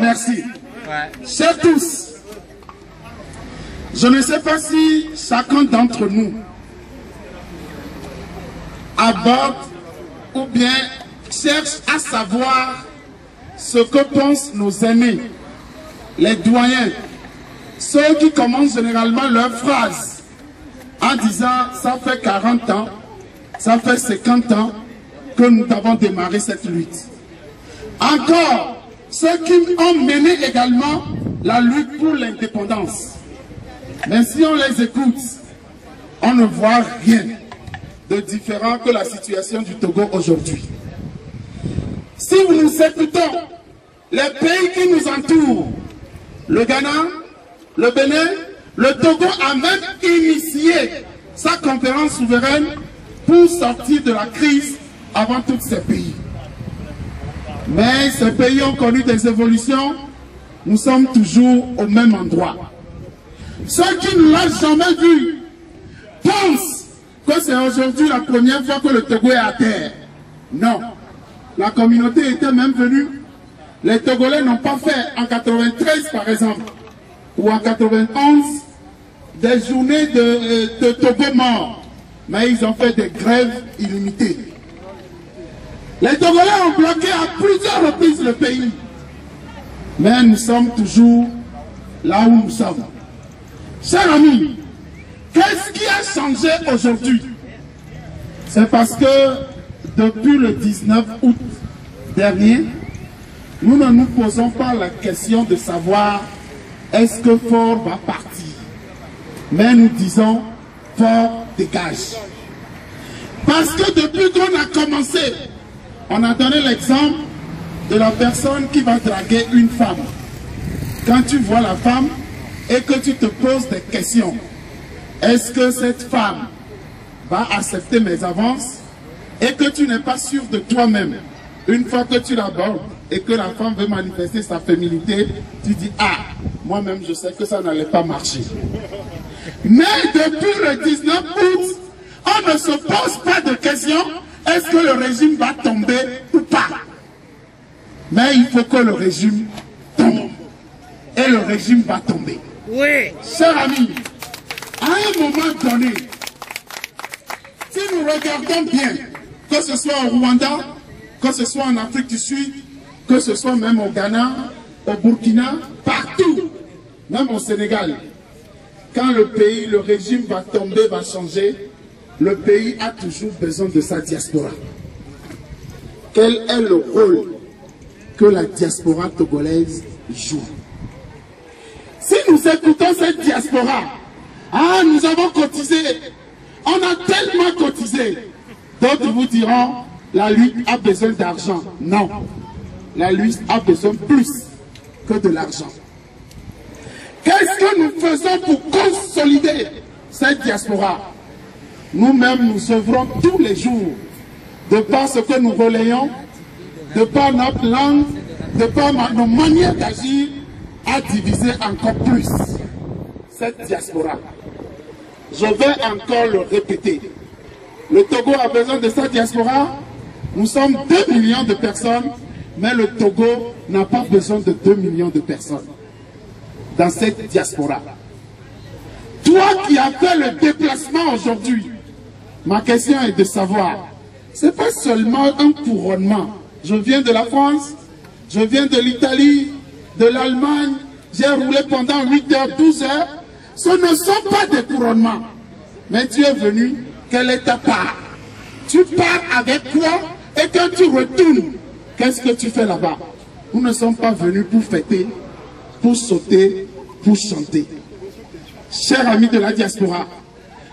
merci. Chers tous, je ne sais pas si chacun d'entre nous aborde ou bien cherche à savoir ce que pensent nos aînés, les doyens, ceux qui commencent généralement leurs phrases en disant « ça fait 40 ans, ça fait 50 ans que nous avons démarré cette lutte ». Encore, ceux qui ont mené également la lutte pour l'indépendance. Mais si on les écoute, on ne voit rien de différent que la situation du Togo aujourd'hui. Si nous nous écoutons, les pays qui nous entourent, le Ghana, le Bénin, le Togo a même initié sa conférence souveraine pour sortir de la crise avant tous ces pays. Mais ces pays ont connu des évolutions, nous sommes toujours au même endroit. Ceux qui ne l'ont jamais vu pensent que c'est aujourd'hui la première fois que le Togo est à terre. Non, la communauté était même venue. Les Togolais n'ont pas fait en 93 par exemple, ou en 91, des journées de Togo morts, mais ils ont fait des grèves illimitées. Les Togolais ont bloqué à plusieurs reprises le pays. Mais nous sommes toujours là où nous sommes. Chers amis, qu'est-ce qui a changé aujourd'hui? C'est parce que depuis le 19 août dernier, nous ne nous posons pas la question de savoir est-ce que Faure va partir. Mais nous disons Faure dégage. Parce que depuis qu'on a commencé, on a donné l'exemple de la personne qui va draguer une femme. Quand tu vois la femme et que tu te poses des questions, est-ce que cette femme va accepter mes avances et que tu n'es pas sûr de toi-même, une fois que tu l'abordes et que la femme veut manifester sa féminité, tu dis, ah, moi-même je sais que ça n'allait pas marcher. Mais depuis le 19 août, on ne se pose pas de questions. Est-ce que le régime va tomber ou pas? Mais il faut que le régime tombe. Et le régime va tomber. Oui. Chers amis, à un moment donné, si nous regardons bien, que ce soit au Rwanda, que ce soit en Afrique du Sud, que ce soit même au Ghana, au Burkina, partout, même au Sénégal, quand le pays, le régime va tomber, va changer, le pays a toujours besoin de sa diaspora. Quel est le rôle que la diaspora togolaise joue? Si nous écoutons cette diaspora, ah, nous avons cotisé, on a tellement cotisé. D'autres vous diront, la lutte a besoin d'argent. Non, la lutte a besoin plus que de l'argent. Qu'est-ce que nous faisons pour consolider cette diaspora? Nous-mêmes, nous œuvrons tous les jours, de par ce que nous relayons, de par notre langue, de par nos manières d'agir, à diviser encore plus cette diaspora. Je vais encore le répéter. Le Togo a besoin de sa diaspora. Nous sommes 2 millions de personnes, mais le Togo n'a pas besoin de 2 millions de personnes dans cette diaspora. Toi qui as fait le déplacement aujourd'hui, ma question est de savoir, ce n'est pas seulement un couronnement. Je viens de la France, je viens de l'Italie, de l'Allemagne, j'ai roulé pendant 8 heures, 12 heures. Ce ne sont pas des couronnements. Mais tu es venu, quelle est ta part? Tu pars avec quoi? Et quand tu retournes, qu'est-ce que tu fais là-bas? Nous ne sommes pas venus pour fêter, pour sauter, pour chanter. Chers amis de la diaspora,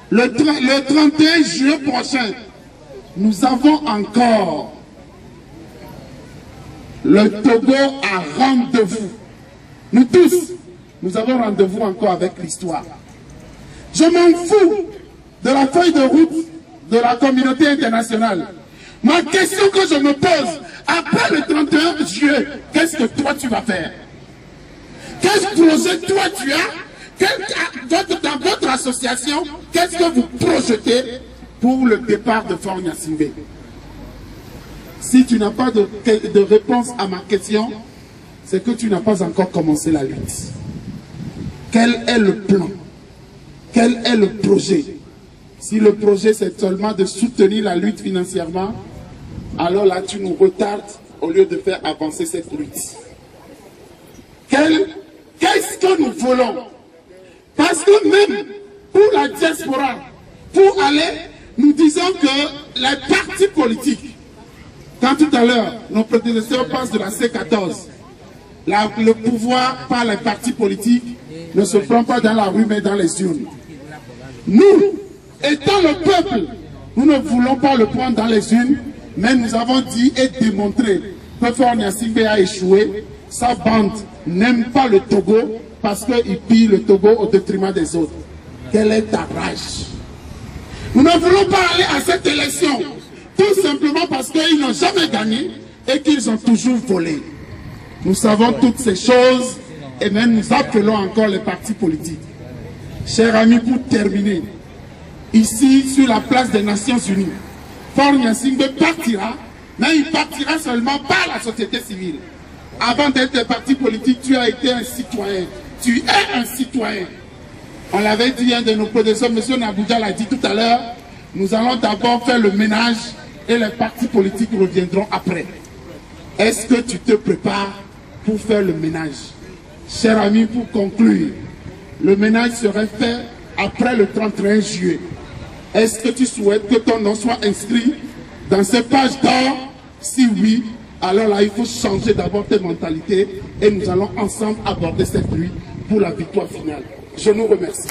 le 31 juillet prochain, nous avons encore le Togo à rendez-vous. Nous tous, nous avons rendez-vous encore avec l'histoire. Je m'en fous de la feuille de route de la communauté internationale. Ma question que je me pose, après le 31 juillet, qu'est-ce que toi tu vas faire? Quel projet toi tu as? Dans votre association, qu'est-ce que vous projetez pour le départ de Faure Gnassingbé? Si tu n'as pas de réponse à ma question, c'est que tu n'as pas encore commencé la lutte. Quel est le plan? Quel est le projet? Si le projet c'est seulement de soutenir la lutte financièrement, alors là tu nous retardes au lieu de faire avancer cette lutte. Qu'est-ce que nous voulons? Parce que même pour la diaspora, pour aller, nous disons que les partis politiques, quand tout à l'heure nos prédécesseurs passent de la C14, le pouvoir par les partis politiques ne se prend pas dans la rue mais dans les urnes. Nous, étant le peuple, nous ne voulons pas le prendre dans les urnes, mais nous avons dit et démontré que Faure Gnassingbé a échoué. Sa bande n'aime pas le Togo parce qu'il pille le Togo au détriment des autres. Quelle est ta rage? Nous ne voulons pas aller à cette élection tout simplement parce qu'ils n'ont jamais gagné et qu'ils ont toujours volé. Nous savons toutes ces choses et même nous appelons encore les partis politiques. Chers amis, pour terminer, ici sur la place des Nations Unies, Faure Gnassingbé partira, mais il partira seulement par la société civile. Avant d'être un parti politique, tu as été un citoyen. Tu es un citoyen. On l'avait dit, un de nos prédécesseurs, M. Nabouja l'a dit tout à l'heure, nous allons d'abord faire le ménage et les partis politiques reviendront après. Est-ce que tu te prépares pour faire le ménage? Chers amis, pour conclure, le ménage serait fait après le 31 juillet. Est-ce que tu souhaites que ton nom soit inscrit dans ces pages d'or? Si oui, alors là, il faut changer d'abord tes mentalités et nous allons ensemble aborder cette lutte pour la victoire finale. Je nous remercie.